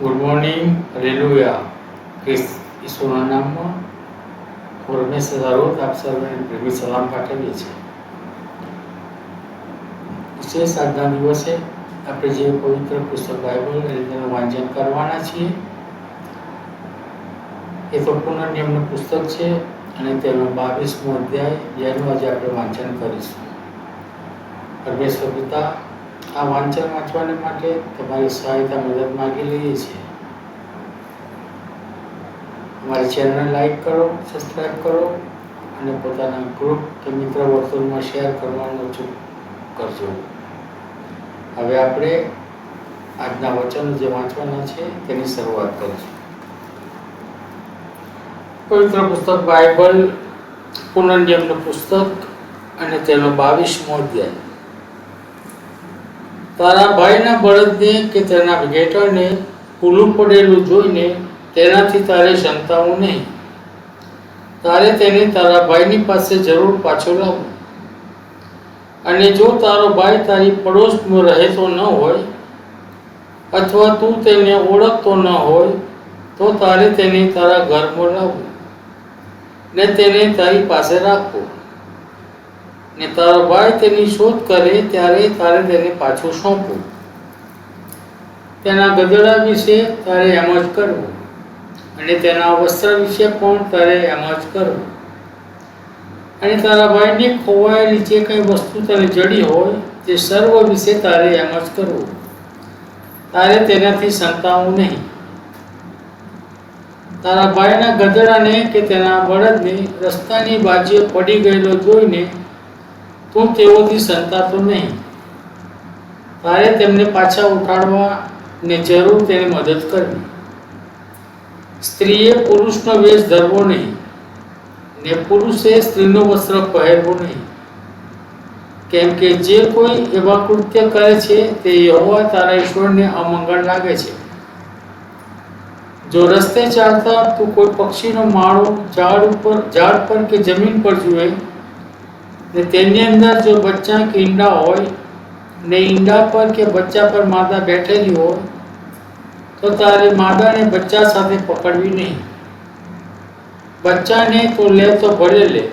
Good morning, hallelujah. ઈશ્વરના નામમાં પરમેશ્વર રોજ આપ સર્વને પ્રેમી સલામ પાઠવીએ છીએ. વિશેષ આજના દિવસે આપણે જે પવિત્ર પુસ્તક બાઇબલ તેનું વાંચન કરવાના છીએ એ તો પુનર્નિયમનું પુસ્તક છે અને તેનો 22મો અધ્યાય જેનું આજે આપણે વાંચન કરીશું. પરમેશ્વર પિતા, આ વાંચન વાંચવાને માટે તમારી સહાયતા મદદ માંગી લઈએ છીએ. અમારી ચેનલને લાઈક કરો, સબસ્ક્રાઈબ કરો અને પોતાના ગ્રુપ કે મિત્ર વર્તુળમાં શેર કરવાનું કરજો. હવે આપણે આજના વચનો જે વાંચવાના છે તેની શરૂઆત કરીશું. પવિત્ર પુસ્તક બાઇબલ પુનર્નિયમનું પુસ્તક અને તેનો 22મો અધ્યાય. તારા ભાઈના બળદને કે તેના ઘેટાને ભૂલું પડેલું જોઈને તેનાથી તારે સંતાવું નહીં. તારે તેને તારા ભાઈની પાસે જરૂર પાછો લાવવું. અને જો તારો ભાઈ તારી પડોશમાં રહેતો ન હોય અથવા તું તેને ઓળખતો ન હોય તો તારે તેને તારા ઘરમાં લાવવું ને તેને તારી પાસે રાખવો. ને તારો ભાઈ તેની શોધ કરે ત્યારે તારે તેને પાછું સોંપવું. તેના ગધેડા વિશે તારે એમ જ કરવું અને તેના વસ્ત્ર વિશે પણ તારે એમ જ કરવું. અને તારા ભાઈની ખોવાયેલી જે કંઈ વસ્તુ તને જડી હોય તે સર્વ વિશે તારે એમ જ કરવું. તારે તેનાથી સંતાવું નહીં. તારા ભાઈના ગધેડાને કે તેના બળદને રસ્તાની બાજુએ પડી ગયેલો જોઈને તું તેઓથી સંતાતો નહીં. તારે તેમને પાછા ઉઠાડવા ને જરૂર તેને મદદ કરવી. સ્ત્રીએ પુરુષનો વેશ ધરવો નહીં ને પુરુષે સ્ત્રીનો વસ્ત્ર પહેરવો નહીં. કેમ કે જે કોઈ એવા કૃત્ય કરે છે તે યહોવા તારા ઈશ્વરને અમંગળ લાગે છે. જો રસ્તે ચાલતા તું કોઈ પક્ષીનો માળો ઝાડ પર કે જમીન પર જુએ ને તેની અંદર જો બચ્ચા કે ઈંડા હોય ને ઈંડા પર કે બચ્ચા પર માદા બેઠેલી હોય તો તારે માદાને બચ્ચા સાથે પકડવી નહીં. બચ્ચાને તો લે તો ભલે લે,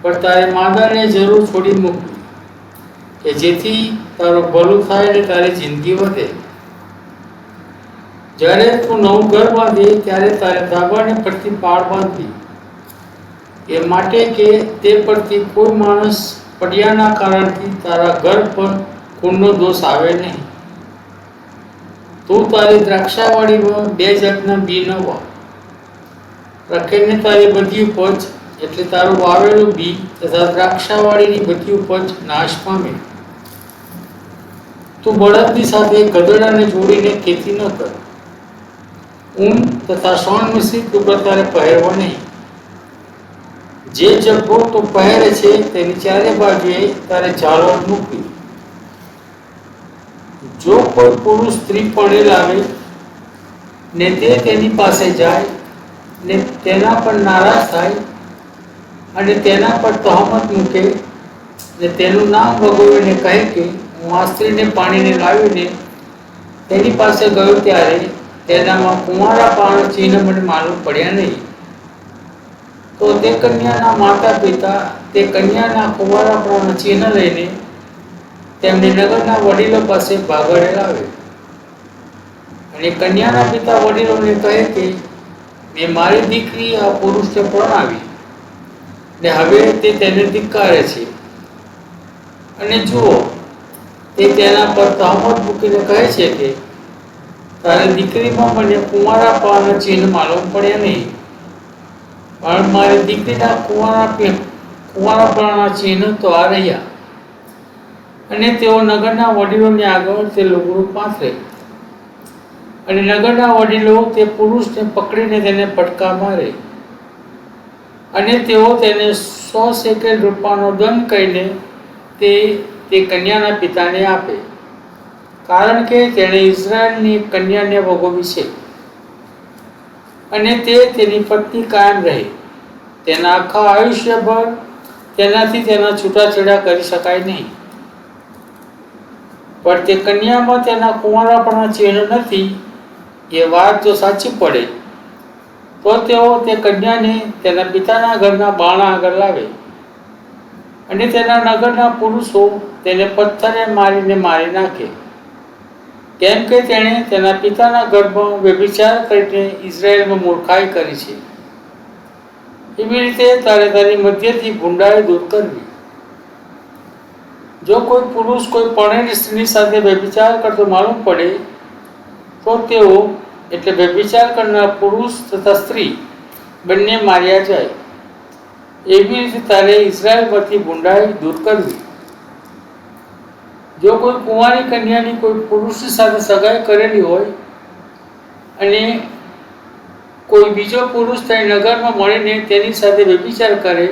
પણ તારે માદાને જરૂર છોડી મૂકવી કે જેથી તારું ભલું થાય ને તારી જિંદગી વધે. જ્યારે તું નવું ઘર બાંધે ત્યારે તારે ધાબાને પરથી પાળ બાંધવી, એ માટે કે તે પરથી કોઈ માણસ પડ્યાના કારણથી તારા ઘર પર ખૂનનો દોષ આવે નહીં. તું તારી દ્રાક્ષાવાળીમાં 2 જાતના બી ન વા. રખેને તારી બધી ઉપજ એટલે તારું વાવેલું બી તથા દ્રાક્ષાવાળીની બધી ઉપજ નાશ પામે. તું બળદની સાથે ગધેડાને જોડીને ખેતી ન કર. ઊન તથા સોણ મિશ્રિત કપડાં તારે પહેરવા નહીં. જે જબ્બો તો પહેરે છે તેની ચારે બાજુએ તારે ઝાલર મૂકવી. જો કોઈ પુરુષ સ્ત્રી પરણેલ આવે ને તે તેની પાસે જાય ને તેના પર નારાજ થાય અને તેના પર તહોમત મૂકે ને તેનું નામ વગોવીને કહે કે હું આ સ્ત્રીને પાણીને લાવીને તેની પાસે ગયો ત્યારે તેનામાં કુંવારાપણ ચિહ્ન મને માલુમ પડ્યા નહીં, તો તે કન્યાના માતા પિતા તે કન્યાના કુંવારાપણના ચિહ્ન લઈને તેમને નગરના વડીલો પાસે ભાગળે લાવે. અને કન્યાના પિતા વડીલોને કહે કે મેં મારી દીકરી આ પુરુષને પરણાવી ને હવે તે તેને ધિક્કારે છે. અને જુઓ, તે તેના પર તહોમત મૂકીને કહે છે કે તારી દીકરીમાં મને કુંવારાપણના ચિહ્ન માલુમ પડ્યા નહીં, પણ મારી દીકરીના કુંવારાપણના ચિહ્ન તો આ રહ્યા. અને તેઓ નગરના વડીલોને આગળ તે લુગડું પાથરે. અને નગરના વડીલો તે પુરુષને પકડીને તેને ફટકા મારે. અને તેઓ તેને 100 શેકેલ રૂપિયાનો દંડ કહીને તે કન્યાના પિતાને આપે, કારણ કે તેણે ઇઝરાયલની કન્યાને ભોગવી છે અને તે તેની પત્ની કાયમ રહે. તેના આખા આયુષ્યભર તેનાથી તેના છૂટાછેડા કરી શકાય નહીં. પણ તે કન્યામાં તેના કુંવારાપણના ચિહ્ન નથી એ વાત જો સાચી પડે તો તેઓ તે કન્યાને તેના પિતાના ઘરના બાણા આગળ લાવે અને તેના નગરના પુરુષો તેને પથ્થરે મારીને મારી નાખે, કેમ કે તેણે તેના પિતાના ઘરમાં વ્યભિચાર કરીને ઇઝરાયલમાં મૂર્ખાઈ કરી છે. એવી રીતે તારે તારી મધ્યથી ભૂંડાઈ દૂર કરવી. જો કોઈ પુરુષ કોઈ પરણેલી સ્ત્રીની સાથે વ્યભિચાર કરતો માલુમ પડે તો તેઓ એટલે વ્યભિચાર કરનાર પુરુષ તથા સ્ત્રી બંને માર્યા જાય. એવી રીતે તારે ઇઝરાયલમાંથી ભૂંડાઈ દૂર કરવી. જો કોઈ કુંવારી કન્યાની કોઈ પુરુષની સાથે સગાઈ કરેલી હોય અને કોઈ બીજો પુરુષ તે નગરમાં મળીને તેની સાથે વ્યભિચાર કરે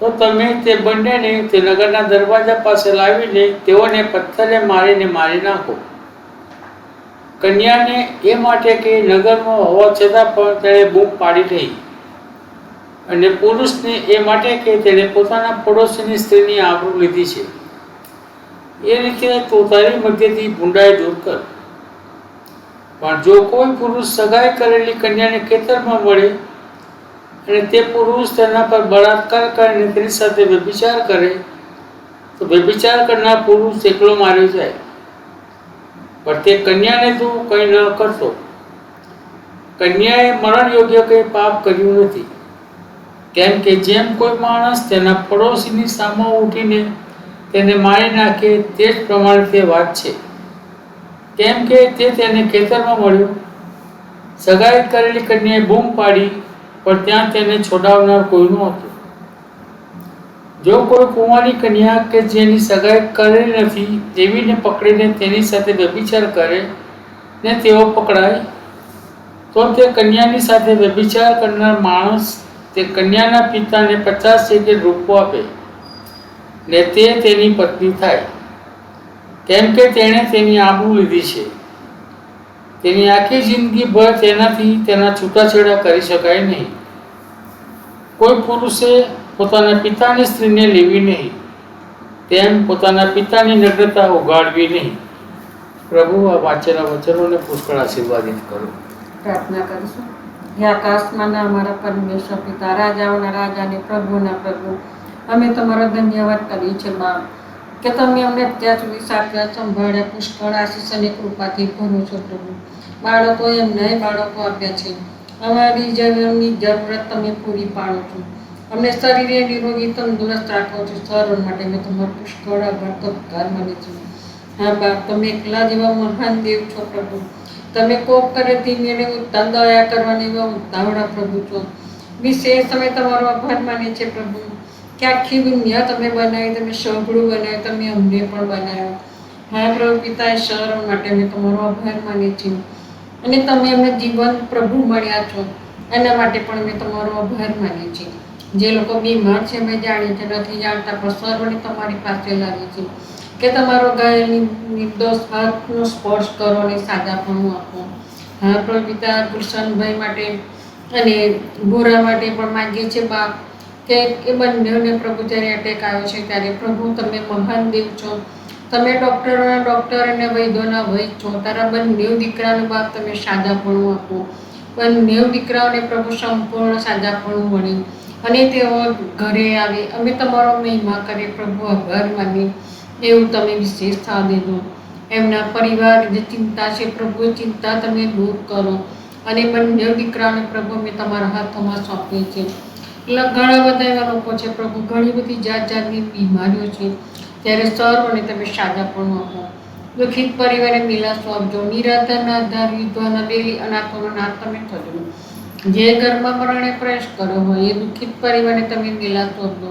તો તમે તે બંનેને તે નગરના દરવાજા પાસે લાવીને તેઓને પથ્થરે મારીને મારી નાખો. કન્યાને એ માટે કે નગરમાં હોવા છતાં પણ તેણે બૂમ પાડી નહીં, અને પુરુષને એ માટે કે તેણે પોતાના પડોશીની સ્ત્રીની આબરૂ લીધી છે. એ રીતે તું તારી મધ્યથી ભૂંડાઈ દૂર કર. પણ જો કોઈ પુરુષ સગાઈ કરેલી કન્યાને ખેતરમાં મળે અને તે પુરુષ તેના પર બળાત્કાર કરીને તેની સાથે વ્યભિચાર કરે તો વ્યભિચાર કરનાર પુરુષ એકલો માર્યો જાય. પણ તે કન્યાને તું કંઈ ન કરતો. કન્યાએ મરણ યોગ્ય કંઈ પાપ કર્યું નથી, કેમ કે જેમ કોઈ માણસ તેના પડોશીની સામે ઉઠીને તેને મારી નાખે તે જ પ્રમાણે તે વાત છે, કેમ કે તે તેને ખેતરમાં મળ્યો. સગાઈ કરેલી કન્યાએ બૂમ પાડી પણ ત્યાં તેને છોડાવનાર કોઈ નહોતું. જો કોઈ કુંવારી કન્યા કે જેની સગાઈ કરેલી નથી એવીને પકડીને તેની સાથે વ્યભિચાર કરે ને તેઓ પકડાય તો તે કન્યાની સાથે વ્યભિચાર કરનાર માણસ તે કન્યાના પિતાને 50 શેકેલ રૂપો આપે ને તે તેની પત્ની થાય, કેમ કે તેણે તેની આબરૂ લીધી છે. તેની આખી જિંદગીભર તેનાથી તેના છૂટાછેડા કરી શકાય નહીં. કોઈ પુરુષે પોતાના પિતાની સ્ત્રીને લેવી નહીં, તેમ પોતાના પિતાની નગ્નતા ઉગાડવી નહીં. પ્રભુ આ વાંચેલા વચનોને પુષ્કળ આશીર્વાદિત કરો. પ્રાર્થના કરીશું. હે આકાશમાંના અમારા પરમેશ્વર પિતા, રાજાઓના રાજા અને પ્રભુના પ્રભુ, અમે તમારો ધન્યવાદ કરીએ છીએ બાપ કે તમે અમને અત્યાર સુધી સાચવ્યા, સંભાળ્યા, પુષ્કળ આશીષ અને કૃપાથી ભરો છો પ્રભુ. બાળકો એમને બાળકો આપ્યા છે, અમારી એમની જરૂરત તમે પૂરી પાડો છો. અમને શરીરે નિરોગી તંદુરસ્ત રાખો છો. સર્વ માટે મેં તમારો પુષ્કળ આભાર તત્કાર માને છે. હા બાપ, તમે એકલા જેવા મહાન દેવ છો પ્રભુ. તમે કોપ કરે ધીમે અને ઉત્તમ દયા કરવાની એવા ઉતાવળા પ્રભુ છો. વિશેષ અમે તમારો આભાર માનીએ છીએ પ્રભુ કે આખી દુનિયા તમે બનાવી, તમે સઘળું બનાવ્યું, તમે અમને પણ બનાવ્યો. હા પ્રભુ પિતા, એ સર્વ માટે અમે તમારો આભાર માનીએ છીએ. અને તમે અમને જીવન પ્રભુ મળ્યા છો એના માટે પણ અમે તમારો આભાર માનીએ છીએ. જે લોકો બીમાર છે અમે જાણીએ છીએ, નથી જાણતા, પણ સર્વને તમારી પાસે લાવીએ છીએ કે તમારો ઘાયલની નિર્દોષ હાથનો સ્પર્શ કરો અને સાજાપણું આપો. હા પ્રભુ પિતા, ગુલશનભાઈ માટે અને ભોરા માટે પણ માગીએ છીએ બાપ કે એ બંનેને પ્રભુ જ્યારે એટેક આવ્યો છે ત્યારે પ્રભુ તમે મહાન દેવ છો. તમે ડૉક્ટરોના ડૉક્ટર અને વૈદ્યોના વૈદ છો. તારા બંને દીકરાનું બાપ તમે સાજાપણું આપો. બંને દીકરાઓને પ્રભુ સંપૂર્ણ સાજાપણું મળે અને તેઓ ઘરે આવે, અમે તમારો મહિમા કરીએ પ્રભુ, આભાર માનીએ. એવું તમે વિશેષતા દેજો. એમના પરિવાર જે ચિંતા છે પ્રભુ, ચિંતા તમે દૂર કરો અને બંને દીકરાઓને પ્રભુ અમે તમારા હાથોમાં સોંપીએ છીએ. ઘણા બધા એવા લોકો છે પ્રભુ, ઘણી બધી જાત જાતની બીમારીઓ છે, ત્યારે સર્વને તમે સાજાપણું આપો. દુઃખિત પરિવારે દિલાસો આપજો. નિરાધારના આધાર, વિધવાના બેલી, અનાથોનો નાથ તમે થજો. જે ઘરમાં મરણે પ્રવેશ કર્યો હોય એ દુઃખિત પરિવારને તમે દિલાસો આપજો.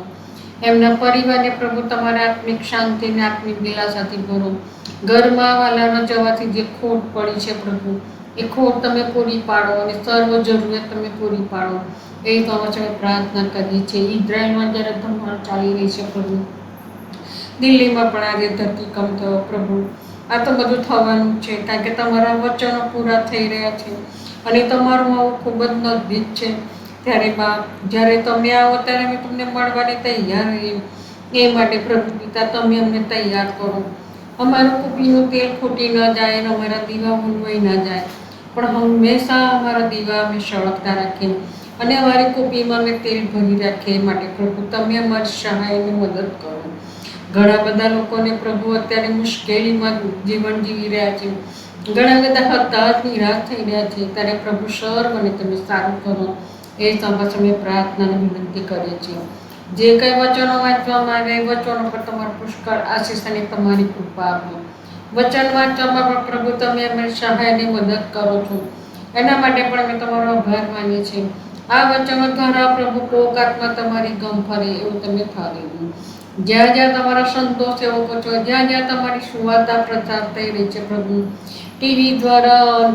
એમના પરિવારને પ્રભુ તમારા આત્મિક શાંતિ અને આત્મિક દિલાસાથી ભરો. ઘરમાં વાલાના જવાથી જે ખોટ પડી છે પ્રભુ, એ ખોટ તમે પૂરી પાડો અને સર્વ જરૂરિયાત તમે પૂરી પાડો. એ તો અમે પ્રાર્થના કરીએ છીએ. ઇઝરાયલમાં જ્યારે ધમાલ ચાલી રહી છે પ્રભુ, દિલ્હીમાં પણ આજે ધરતીકંપ થયો પ્રભુ. આ તો બધું થવાનું છે, કારણ કે તમારા વચનો પૂરા થઈ રહ્યા છે અને તમારું આવું ખૂબ જ નજદીક છે. ત્યારે બાપ, જ્યારે તમે આવો ત્યારે અમે તમને મળવાની તૈયાર રહીએ. એ માટે પ્રભુ પિતા, તમે અમને તૈયાર કરો. અમારું કુપીનું તેલ ખૂટી ન જાય અને અમારા દીવા મૂલવાઈ ન જાય. પણ હંમેશા અમારા દીવા અમે સળગતા રાખીએ અને અમારી કુપીમાં અમે તેલ ભરી રાખીએ. માટે પ્રભુ તમે અમારી સહાયની મદદ કરો. ઘણા બધા લોકોને પ્રભુ અત્યારે મુશ્કેલીમાં જીવન જીવી રહ્યા છે. ઘણા બધા હતાશ નિરાશ થઈ રહ્યા છે. ત્યારે પ્રભુ સર્વને તમે સારું કરો એ સમય અમે પ્રાર્થના અને વિનંતી કરીએ છીએ. જે કંઈ વચનો વાંચવામાં આવે એ વચનો પર તમારું પુષ્કળ આશીષ અને તમારી કૃપા આપો. વચન વાંચવામાં પણ પ્રભુ તમે અમારી સહાયની મદદ કરો છો. એના માટે પણ અમે તમારો આભાર માનીએ છીએ. આ વચનો દ્વારા પ્રભુ કોક આત્મા તમારી ગમ ફરે એવું તમે થાવી. જ્યાં જ્યાં તમારા સંતો સેવકો છો, જ્યાં જ્યાં તમારી સુવાર્તા પ્રચાર થઈ રહી છે પ્રભુ, ટીવી દ્વારા,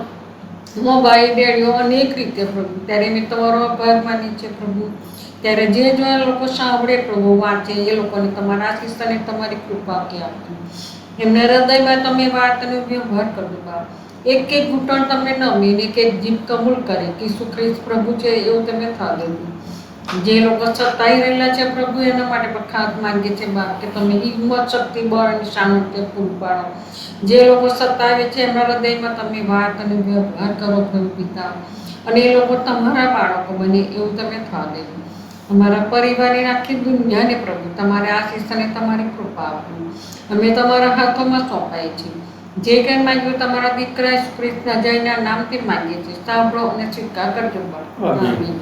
મોબાઈલ, રેડિયો, અનેક રીતે પ્રભુ, ત્યારે મેં તમારો આભાર માનીએ છીએ પ્રભુ. ત્યારે જે જો લોકો સાંભળે પ્રભુ, વાંચે, એ લોકોને તમારા આશીષ અને તમારી કૃપા કે આપજો. એમના હૃદયમાં તમે વાતનો વ્યવહાર કરજો બાપ. એક એક ઘૂંટણ તમે નમીને એક એક જીભ કબૂલ કરે કે ઈસુ ખ્રિસ્ત પ્રભુ છે એવું તમે થા દેજો. જે લોકો સતાઈ રહેલા છે પ્રભુ, એના માટે પણ ખાસ માંગીએ છીએ બાપ કે તમે હિંમત, શક્તિ, બળ અને સામર્થ્ય પૂરું પાડો. જે લોકો સતાવે છે એમના હૃદયમાં તમે વાત અને વ્યવહાર કરો પ્રભુ પિતા, અને એ લોકો તમારા બાળકો બને એવું તમે થા દેજો. અમારા પરિવારની આખી દુનિયાને પ્રભુ તમારે આશીષ અને તમારી કૃપા આપો. અમે તમારા હાથોમાં સોંપાય છે. જે કંઈ માંગ્યું તમારા દીકરા ઈસુ ખ્રિસ્તના જયના નામથી માંગીએ છીએ. સાંભળો અને સ્વીકાર કરજો બાપ. આમીન.